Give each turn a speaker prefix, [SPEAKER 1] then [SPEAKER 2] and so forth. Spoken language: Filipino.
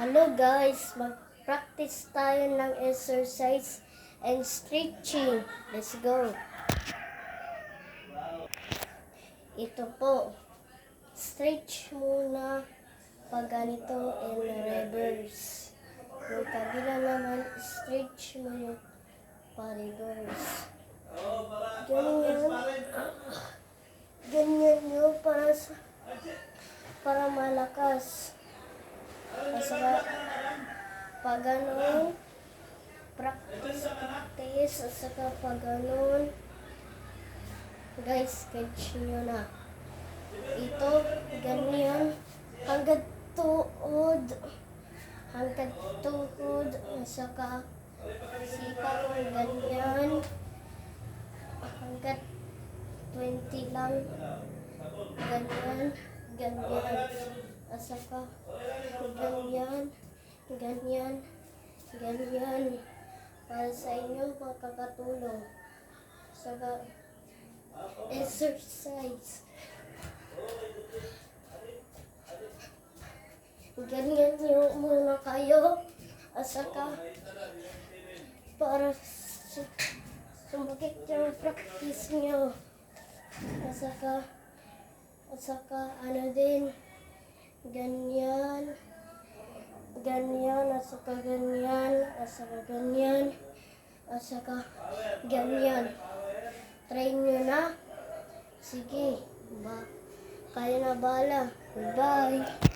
[SPEAKER 1] Hello guys, mag-practice tayo ng exercise and stretching. Let's go. Ito po. Stretch muna pag ganito and reverse. Yung kabila naman, stretch mo yung pa-reverse. Ganyan. Ganyan yun para malakas. Kasi pag ganun, practice, at saka pag ganun, guys, sketch nyo na. Ito, ganyan, hanggang tuhod, at saka sipa mo ganyan, hanggang 20 lang, ganyan, at saka ganyan, para sa inyo makakatulong sa exercise. Ganyan nyo muna kayo, at saka para sumakit yung practice nyo, at saka ano din, ganyan, at saka ganyan. Try nyo na. Sige, kaya na bala. Bye.